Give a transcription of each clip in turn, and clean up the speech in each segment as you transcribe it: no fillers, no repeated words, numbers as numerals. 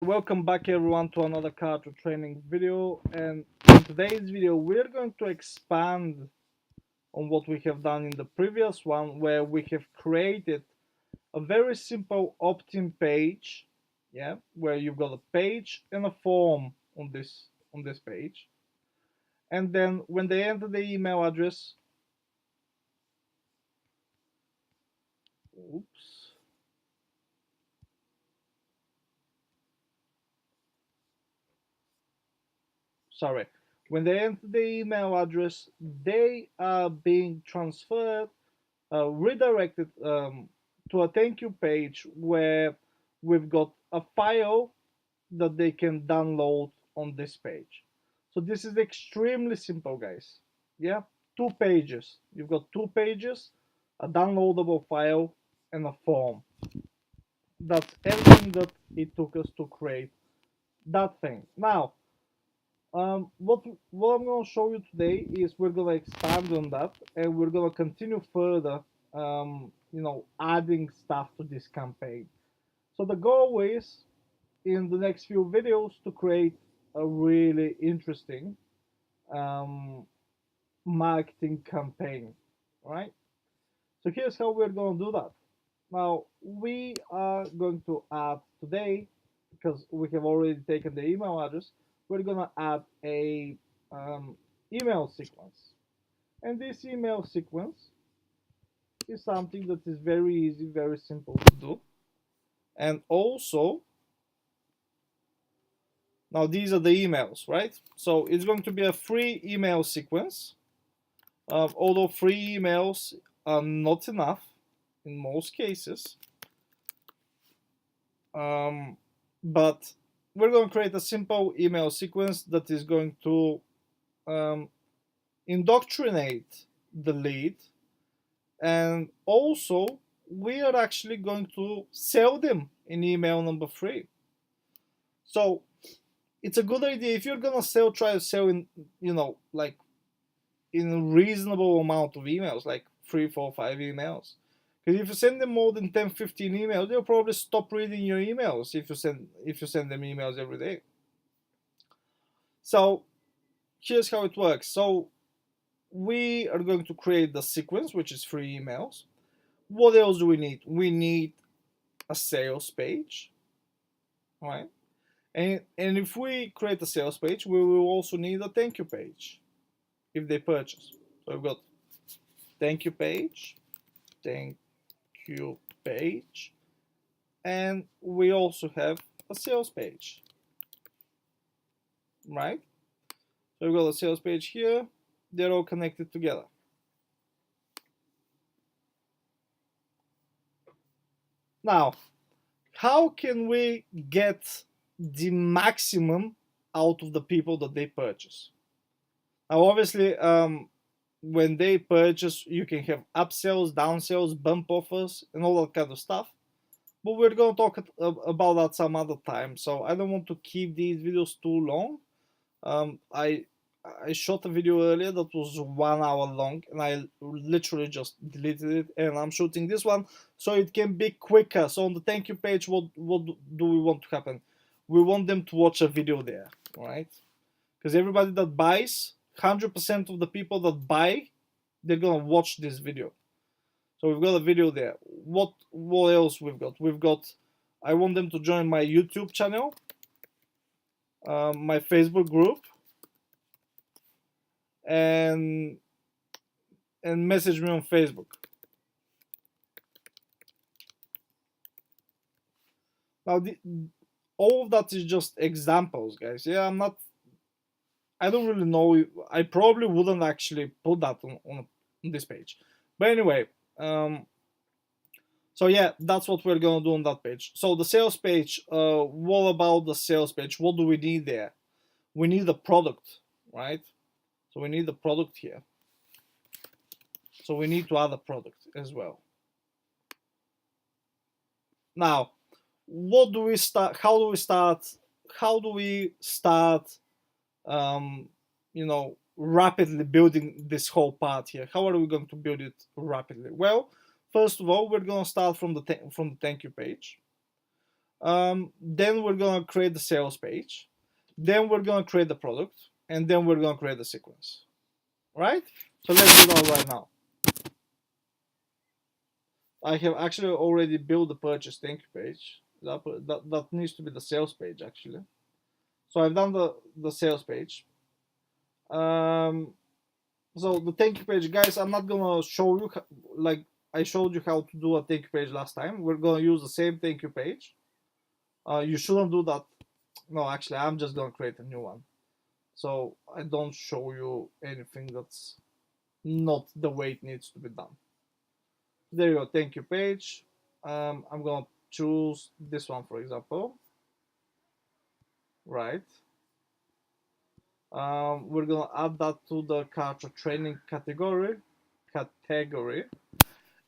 Welcome back everyone to another Kartra training video, and in today's video we're going to expand on what we have done in the previous one, where we have created a very simple opt-in page, yeah, where you've got a page and a form on this page, and then when they enter the email address, oops, sorry, when they enter the email address, they are being transferred redirected to a thank you page where we've got a file that they can download on this page. So this is extremely simple, guys. Yeah, 2 pages. You've got 2 pages, a downloadable file, and a form. That's everything that it took us to create that thing. Now, what I'm going to show you today is we're going to expand on that, and we're going to continue further, adding stuff to this campaign. So the goal is in the next few videos to create a really interesting um, marketing campaign, right? So here's how we're going to do that. Now we are going to add today, because we have already taken the email address, we're going to add a email sequence. And this email sequence is something that is very easy, very simple to do. And also, now these are the emails, right? So it's going to be a free email sequence. Although free emails are not enough in most cases. But we're going to create a simple email sequence that is going to indoctrinate the lead, and also we are actually going to sell them in email number 3. So it's a good idea if you're gonna sell, try to sell in, like in a reasonable amount of emails, like 3, 4, 5 emails. Because if you send them more than 10, 15 emails, they'll probably stop reading your emails if you send them emails every day. So here's how it works. So we are going to create the sequence, which is 3 emails. What else do we need? We need a sales page, right? And if we create a sales page, we will also need a thank you page if they purchase. So we've got thank you page, thank you page, and we also have a sales page, right? So we've got a sales page here. They're all connected together. Now, how can we get the maximum out of the people that they purchase? Now, obviously, when they purchase, you can have upsells, downsells, bump offers, and all that kind of stuff. But we're going to talk about that some other time, so I don't want to keep these videos too long. I shot a video earlier that was 1 hour long, and I literally just deleted it, and I'm shooting this one so it can be quicker. So on the thank you page, what do we want to happen? We want them to watch a video there, right? Because everybody that buys, 100% of the people that buy, they're gonna watch this video. So we've got a video there. What else we've got? We've got, I want them to join my YouTube channel, my Facebook group, and message me on Facebook. Now, all of that is just examples, guys. Yeah, I don't really know. I probably wouldn't actually put that on this page. But anyway, so yeah, that's what we're gonna do on that page. So the sales page, what about the sales page? What do we need there? We need the product, right? So we need the product here. So we need to add a product as well. Now, what do we start? How do we start? How do we start? Rapidly building this whole part here. How are we going to build it rapidly? Well, first of all, we're going to start from the thank you page. Then we're gonna create the sales page. Then we're gonna create the product, and then we're gonna create the sequence. Right? So let's do that right now. I have actually already built the purchase thank you page. That needs to be the sales page actually. So I've done the sales page. So the thank you page, guys, I'm not gonna show you like I showed you how to do a thank you page last time. We're gonna use the same thank you page. You shouldn't do that. No, actually, I'm just gonna create a new one. So I don't show you anything that's not the way it needs to be done. There you go, thank you page. I'm gonna choose this one, for example. Right. We're gonna add that to the Kartra training category.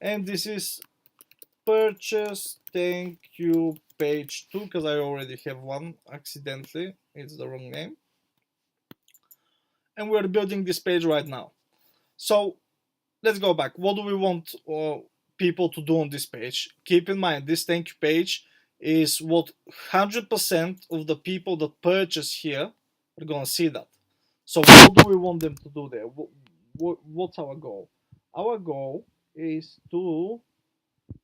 And this is purchase thank you page 2 because I already have one accidentally. It's the wrong name. And we're building this page right now. So let's go back. What do we want people to do on this page? Keep in mind, this thank you page is what 100% of the people that purchase here are gonna see that. So what do we want them to do there? What's our goal? Our goal is to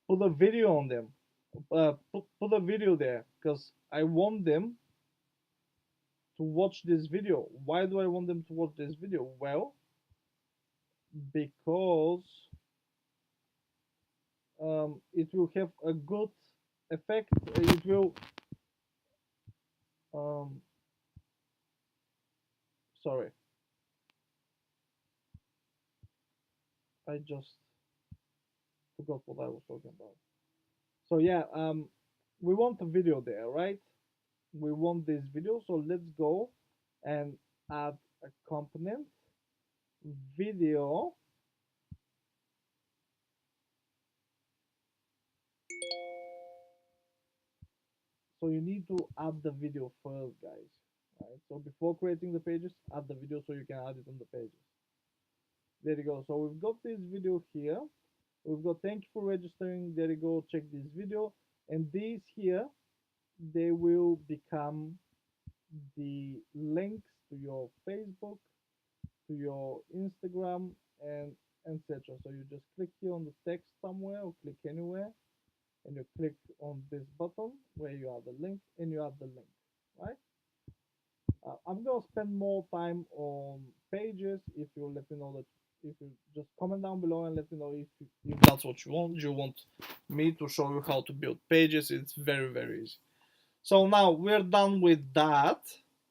put a video on them. Put a video there because I want them to watch this video. Why do I want them to watch this video? Well, because it will have a good effect. It will um, sorry, I just forgot what I was talking about. So yeah, we want a video there, right? We want this video, so let's go and add a component video. So you need to add the video first, guys. Right? So before creating the pages, add the video so you can add it on the pages. There you go. So we've got this video here. We've got thank you for registering. There you go. Check this video. And these here, they will become the links to your Facebook, to your Instagram, and etc. So you just click here on the text somewhere or click anywhere, and you click on this button where you add the link, and you add the link, right? I'm gonna spend more time on pages. If you let me know that, if you just comment down below and let me know if that's what you want. You want me to show you how to build pages? It's very easy. So now we're done with that,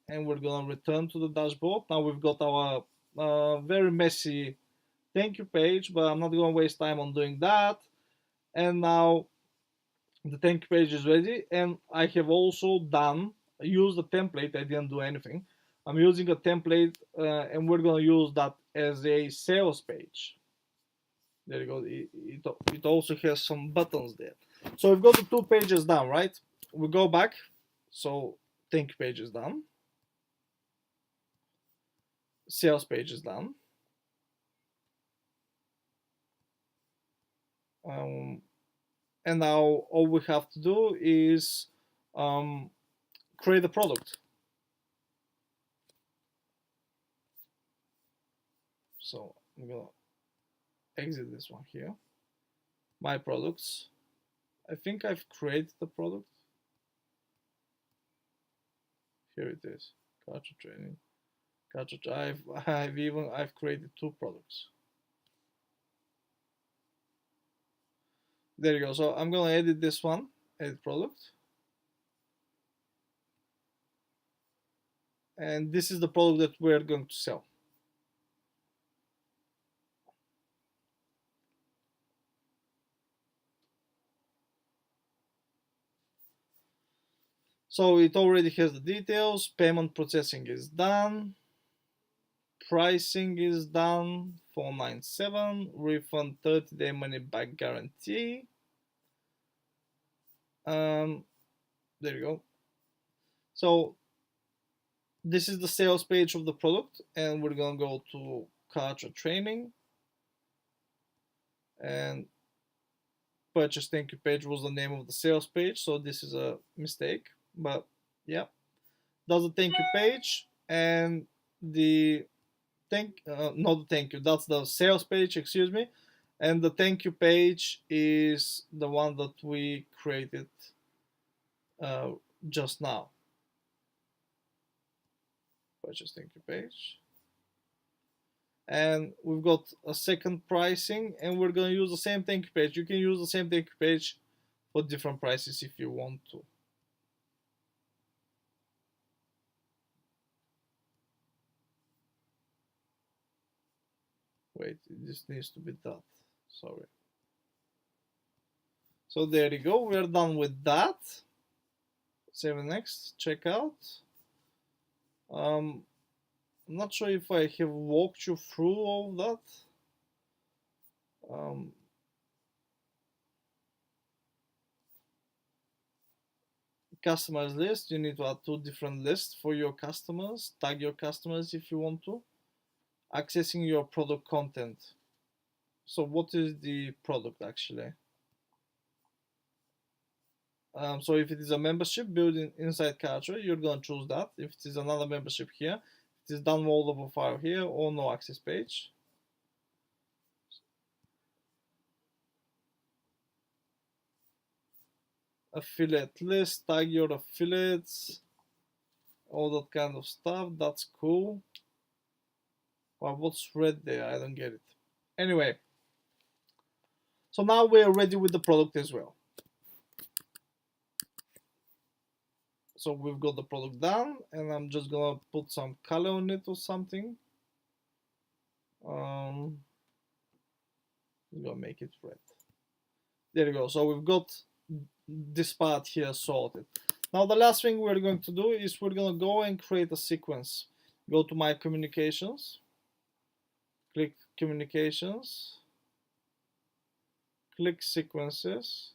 and we're gonna return to the dashboard. Now we've got our very messy thank you page, but I'm not gonna waste time on doing that. And now the thank you page is ready, and I have also used a template. I didn't do anything. I'm using a template, and we're gonna use that as a sales page. There you go. It also has some buttons there. So we've got the 2 pages done, right? We go back. So thank you page is done. Sales page is done. And now all we have to do is create a product. So I'm gonna exit this one here. My products. I think I've created the product. Here it is. Kartra training. Kartra. I've created 2 products. There you go. So I'm gonna edit this one. Edit product. And this is the product that we're going to sell. So it already has the details. Payment processing is done. Pricing is done. 497. Refund 30-day money back guarantee. There you go. So this is the sales page of the product, and we're gonna go to Kartra training and purchase thank you page was the name of the sales page, so this is a mistake. But yeah, that's the thank you page, and the not the thank you, that's the sales page, excuse me, and the thank you page is the one that we created just now. Purchase thank you page, and we've got a second pricing, and we're going to use the same thank you page. You can use the same thank you page for different prices if you want to. Wait, this needs to be that. Sorry. So there you go. We're done with that. Save and next. Check out. I'm not sure if I have walked you through all that. Customers list. You need to add 2 different lists for your customers. Tag your customers if you want to. Accessing your product content. So what is the product actually? So if it is a membership built inside Kartra, you're going to choose that. If it is another membership here, it is downloadable file here or no access page. Affiliate list, tag your affiliates, all that kind of stuff. That's cool. Well, what's red there? I don't get it. Anyway, so now we're ready with the product as well. So we've got the product done, and I'm just gonna put some color on it or something. I'm gonna make it red. There you go. So we've got this part here sorted. Now the last thing we're going to do is we're gonna go and create a sequence. Go to my communications, click communications, click sequences,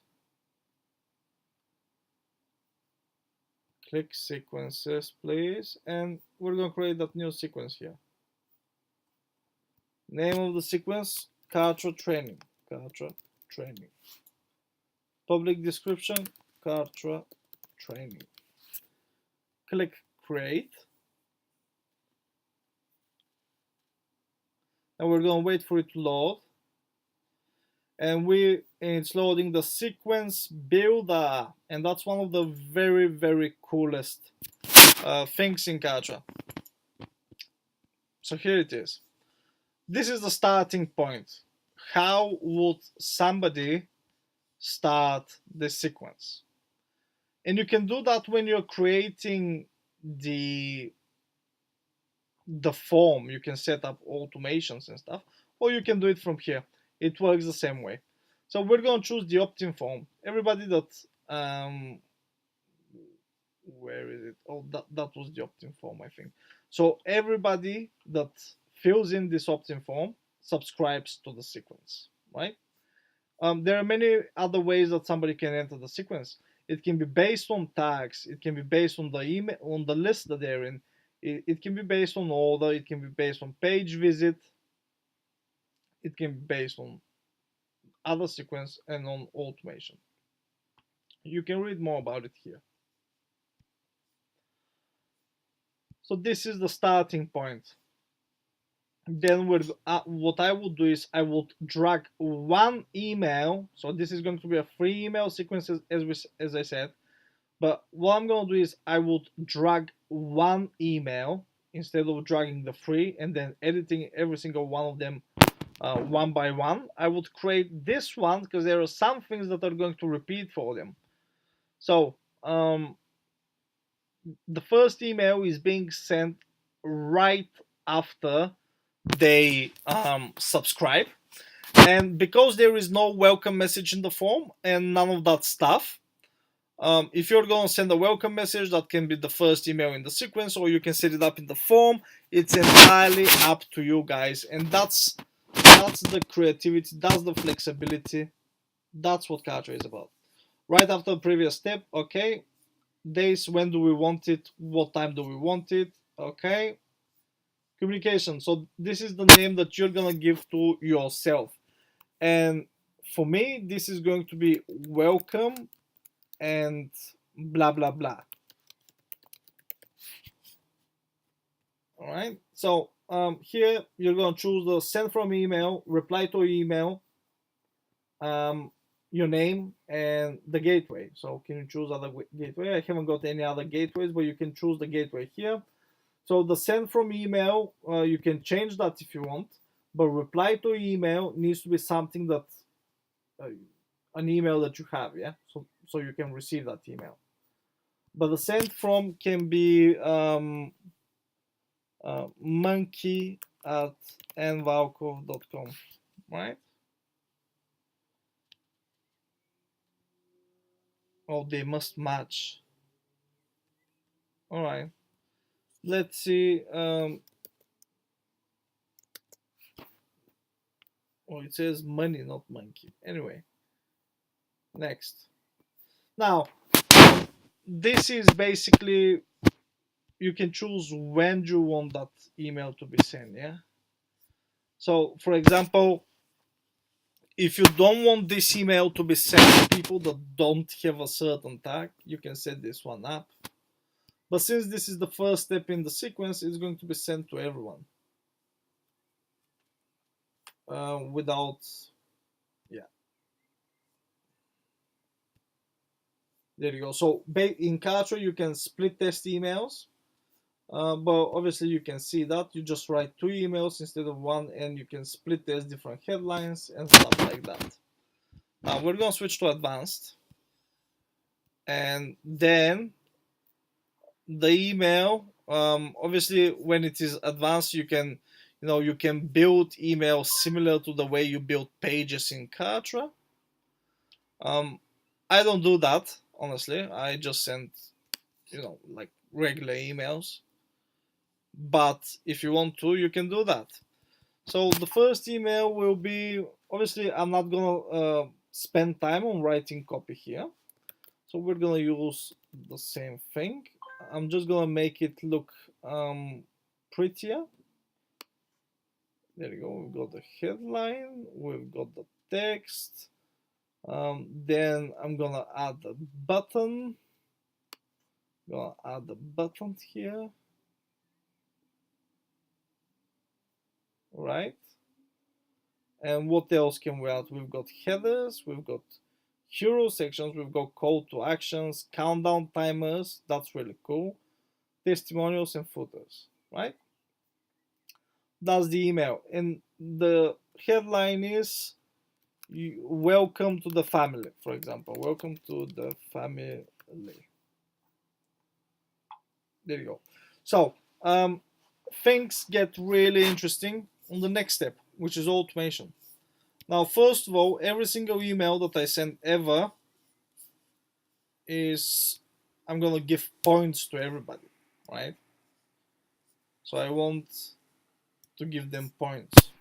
click sequences please, and we're going to create that new sequence here. Name of the sequence, Kartra training, Kartra training. Public description, Kartra training. Click create, and we're going to wait for it to load. And it's loading the sequence builder, and that's one of the very coolest things in Kartra. So here it is. This is the starting point. How would somebody start the sequence? And you can do that when you're creating the form. You can set up automations and stuff, or you can do it from here. It works the same way. So we're going to choose the opt-in form. Everybody that where is it? Oh, that was the opt-in form, I think. So everybody that fills in this opt-in form subscribes to the sequence, right? There are many other ways that somebody can enter the sequence. It can be based on tags. It can be based on the email, on the list that they're in. It can be based on order. It can be based on page visit. It can be based on other sequence and on automation. You can read more about it here. So this is the starting point. Then what I would do is I would drag one email. So this is going to be a free email sequence as I said. But what I'm going to do is I would drag one email instead of dragging the free and then editing every single one of them one by one. I would create this one because there are some things that are going to repeat for them. So the first email is being sent right after they subscribe, and because there is no welcome message in the form and none of that stuff, if you're going to send a welcome message, that can be the first email in the sequence, or you can set it up in the form. It's entirely up to you guys, and that's the creativity, that's the flexibility, that's what Kartra is about. Right after the previous step, okay, days, when do we want it, what time do we want it, okay, communication. So this is the name that you're gonna give to yourself, and for me, this is going to be welcome and blah blah blah. All right. So here you're going to choose the send from email, reply to email, um, your name, and the gateway. So can you choose other gateway? I haven't got any other gateways, but you can choose the gateway here. So the send from email, you can change that if you want, but reply to email needs to be something that uh, an email that you have, yeah. So you can receive that email. But the send from can be monkey at nvalkov.com, right? Oh, they must match. All right. Let's see. Oh, it says money, not monkey. Anyway, next. Now, this is basically you can choose when you want that email to be sent. Yeah. So, for example, if you don't want this email to be sent to people that don't have a certain tag, you can set this one up. But since this is the first step in the sequence, it's going to be sent to everyone without, yeah. There you go. So in Kartra, you can split test emails, but obviously you can see that you just write 2 emails instead of 1, and you can split test different headlines and stuff like that. Now we're going to switch to advanced, and then the email. Obviously, when it is advanced, you can, you can build emails similar to the way you build pages in Kartra. I don't do that, honestly. I just send, like regular emails. But if you want to, you can do that. So the first email will be, obviously, I'm not gonna spend time on writing copy here. So we're gonna use the same thing. I'm just gonna make it look prettier. There you go. We've got the headline. We've got the text. Then I'm gonna add the button. Gonna add the button here. Right. And what else can we add? We've got headers. We've got hero sections. We've got call to actions, countdown timers. That's really cool. Testimonials and footers. Right. That's the email. And the headline is welcome to the family, for example. Welcome to the family. There you go. So things get really interesting on the next step, which is automation. Now, first of all, every single email that I send ever is, I'm gonna give points to everybody, right? So I want to give them points.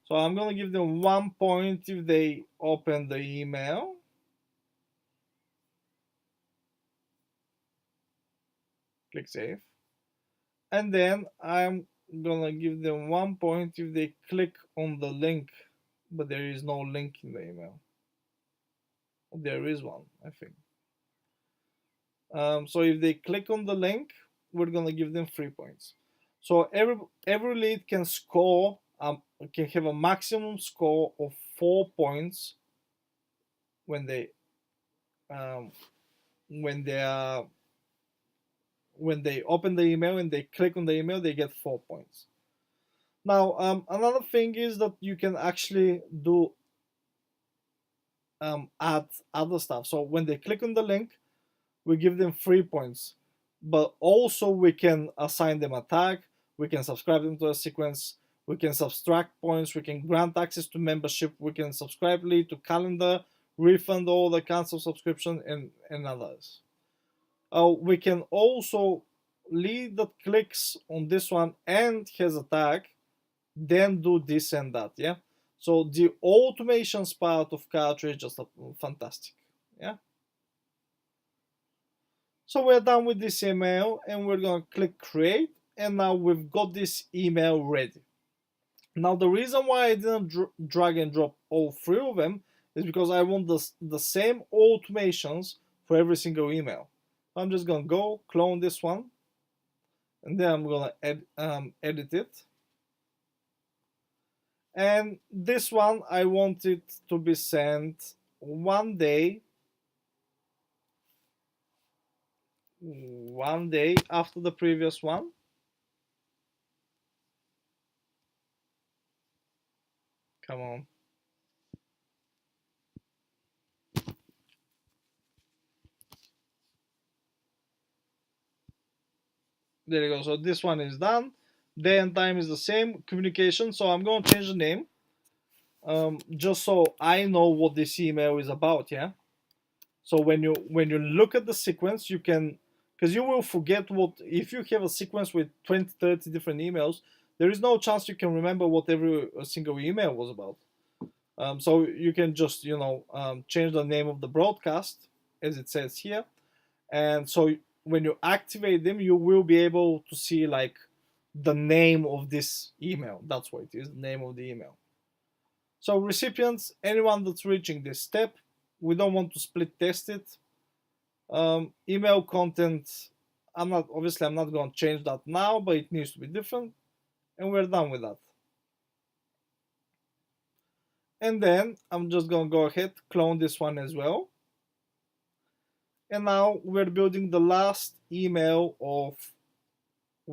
So I'm gonna give them 1 point if they open the email. Click save. And then I'm gonna give them 1 point if they click on the link, but there is no link in the email. There is one, I think. So if they click on the link, we're gonna give them 3 points. So every lead can score, can have a maximum score of 4 points when they when they open the email and they click on the email, they get 4 points. Now, another thing is that you can actually do add other stuff. So when they click on the link, we give them 3 points, but also we can assign them a tag, we can subscribe them to a sequence, we can subtract points, we can grant access to membership, we can subscribe lead to calendar, refund all the cancel subscription, and others. We can also lead that clicks on this one and has a tag, then do this and that, yeah. So the automations part of Kartra is just fantastic, yeah. So we're done with this email and we're going to click create, and now we've got this email ready. Now the reason why I didn't drag and drop all 3 of them is because I want the same automations for every single email. I'm just gonna go clone this one, and then I'm gonna edit it. And this one, I want it to be sent one day after the previous one. Come on. There you go. So this one is done. Day and time is the same. Communication. So I'm going to change the name, just so I know what this email is about. Yeah. So when you look at the sequence, you can, because you will forget what, if you have a sequence with 20, 30 different emails, there is no chance you can remember what every single email was about. So you can just change the name of the broadcast as it says here, and so when you activate them, you will be able to see like the name of this email. That's what it is, the name of the email. So recipients, anyone that's reaching this step, we don't want to split test it. Email content, I'm not going to change that now, but it needs to be different, and we're done with that. And then I'm just going to go ahead, clone this one as well. And now we're building the last email of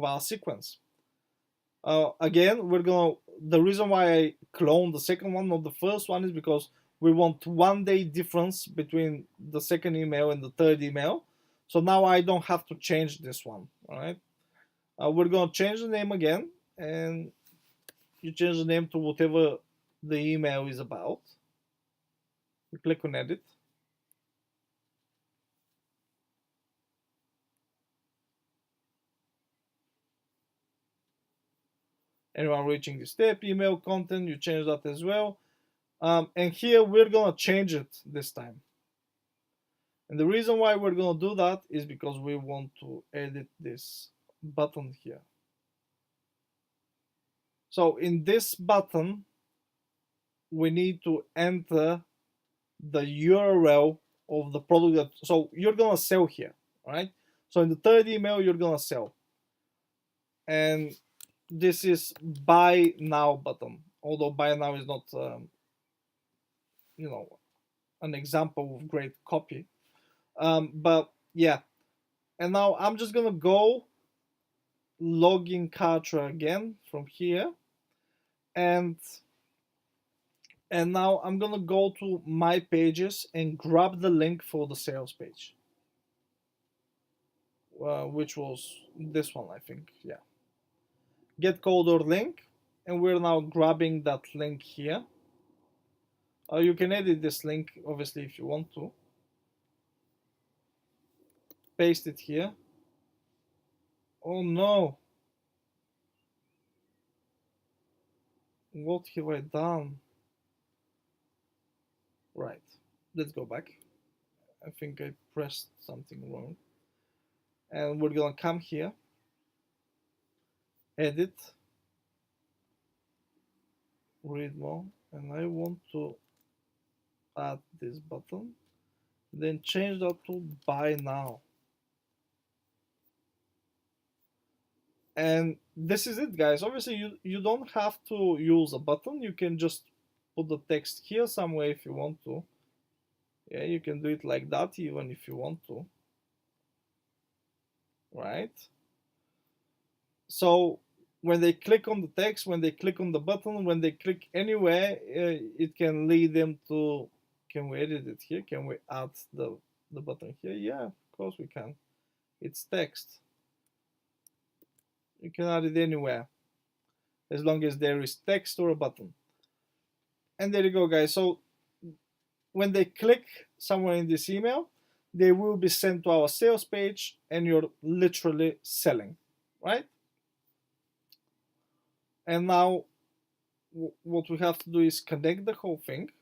our sequence. Again, the reason why I cloned the second one, not the first one, is because we want 1 day difference between the second email and the third email. So now I don't have to change this one. All right. We're going to change the name again, and you change the name to whatever the email is about. You click on edit. Anyone reaching this step, email content, you change that as well. And here we're going to change it this time. And the reason why we're going to do that is because we want to edit this button here. So in this button, we need to enter the URL of the product that, so you're going to sell here, right? So in the third email, you're going to sell. And this is buy now button, although buy now is not, an example of great copy. But yeah, and now I'm just gonna go log in Kartra again from here, and now I'm gonna go to my pages and grab the link for the sales page, which was this one, I think. Yeah, get code or link, and we're now grabbing that link here. You can edit this link obviously if you want to. Paste it here. Oh no, what have I done? Right, let's go back. I think I pressed something wrong. And we're gonna come here, edit, read more, and I want to add this button, then change that to buy now. And this is it, guys. Obviously, you don't have to use a button. You can just put the text here somewhere if you want to. Yeah, you can do it like that even if you want to. Right? So when they click on the text, when they click on the button, when they click anywhere, it can lead them to, can we edit it here? Can we add the button here? Yeah, of course we can. It's text. You can add it anywhere as long as there is text or a button. And there you go, guys. So when they click somewhere in this email, they will be sent to our sales page, and you're literally selling, right? And now what we have to do is connect the whole thing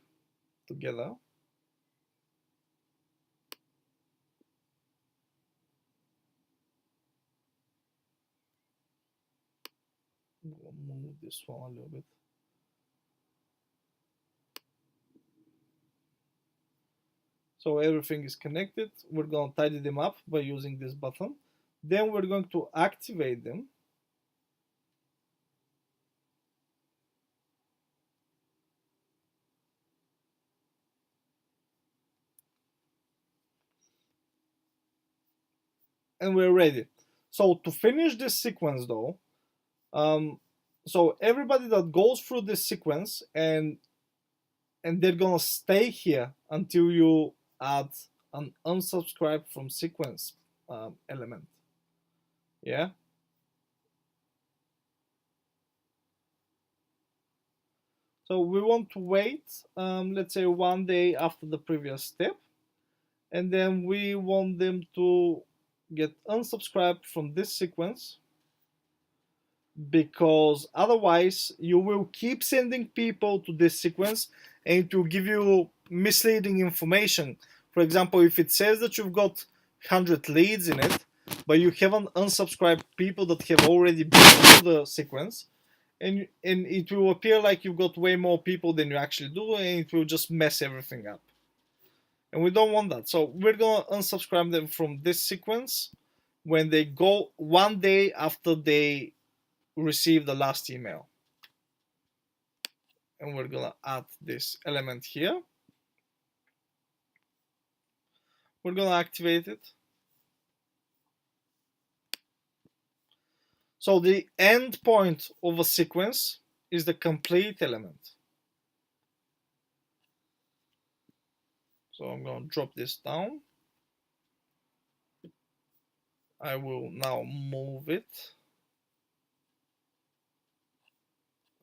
together. Move this one a little bit. So everything is connected. We're going to tidy them up by using this button. Then we're going to activate them. And we're ready. So to finish this sequence though, so everybody that goes through this sequence and they're gonna stay here until you add an unsubscribe from sequence element. Yeah. So we want to wait, let's say 1 day after the previous step, and then we want them to get unsubscribed from this sequence, because otherwise you will keep sending people to this sequence and it will give you misleading information. For example, if it says that you've got 100 leads in it, but you haven't unsubscribed people that have already been through the sequence, and it will appear like you've got way more people than you actually do, and it will just mess everything up. And we don't want that. So we're going to unsubscribe them from this sequence when they go 1 day after they receive the last email. And we're going to add this element here. We're going to activate it. So the end point of a sequence is the complete element. So I'm going to drop this down. I will now move it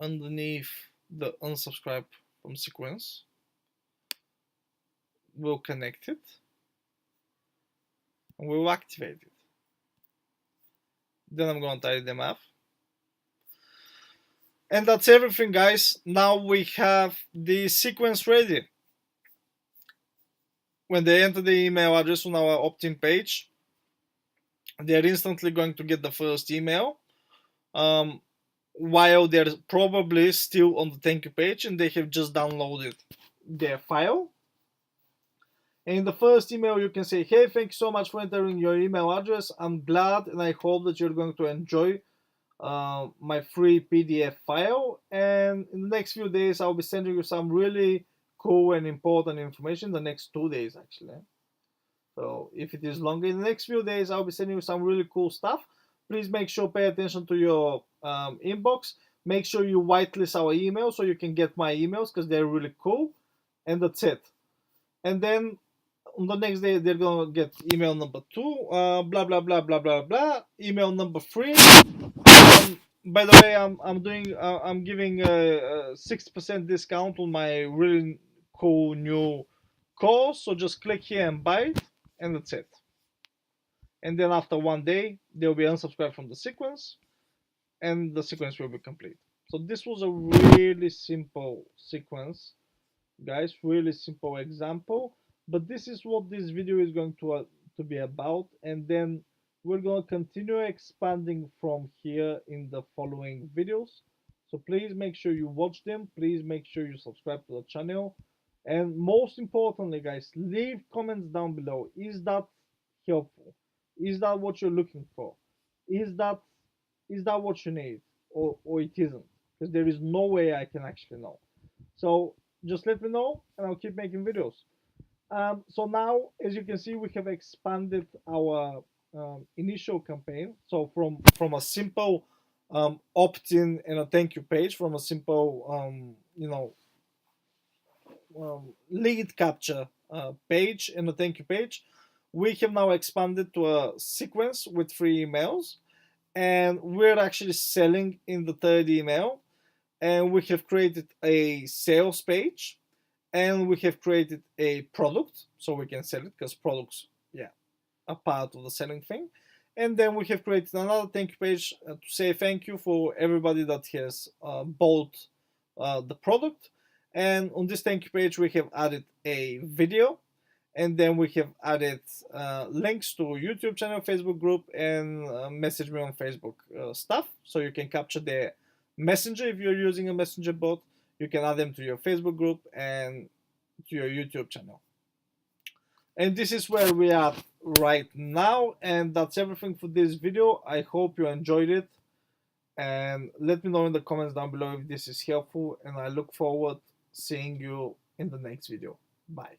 underneath the unsubscribe from sequence. We'll connect it and we'll activate it. Then I'm going to tidy them up. And that's everything, guys. Now we have the sequence ready. When they enter the email address on our opt-in page, they're instantly going to get the first email, while they're probably still on the thank you page and they have just downloaded their file. And in the first email you can say, hey, thank you so much for entering your email address. I'm glad and I hope that you're going to enjoy my free PDF file, and in the next few days I'll be sending you some really cool and important information. The next 2 days actually. So if it is longer, in the next few days I'll be sending you some really cool stuff. Please make sure pay attention to your inbox. Make sure you whitelist our email so you can get my emails because they're really cool. And that's it. And then on the next day they're gonna get email number 2, blah blah blah blah blah blah. Email number 3. By the way, I'm giving a 60% discount on my really cool new course. So just click here and buy it, and that's it. And then after 1 day, they'll be unsubscribed from the sequence, and the sequence will be complete. So this was a really simple sequence, guys. Really simple example. But this is what this video is going to be about, and then we're going to continue expanding from here in the following videos. So please make sure you watch them. Please make sure you subscribe to the channel. And most importantly, guys, leave comments down below. Is that helpful? Is that what you're looking for? Is that what you need? Or it isn't? Because there is no way I can actually know. So just let me know and I'll keep making videos. So now, as you can see, we have expanded our initial campaign. So from a simple opt-in and a thank you page, from a simple lead capture page and a thank you page, we have now expanded to a sequence with 3 emails, and we're actually selling in the 3rd email, and we have created a sales page, and we have created a product so we can sell it, because products, yeah, are part of the selling thing. And then we have created another thank you page to say thank you for everybody that has bought the product. And on this thank you page we have added a video, and then we have added links to YouTube channel, Facebook group, and message me on Facebook stuff, so you can capture their messenger. If you're using a messenger bot, you can add them to your Facebook group and to your YouTube channel. And this is where we are right now, and that's everything for this video. I hope you enjoyed it, and let me know in the comments down below if this is helpful, and I look forward seeing you in the next video. Bye.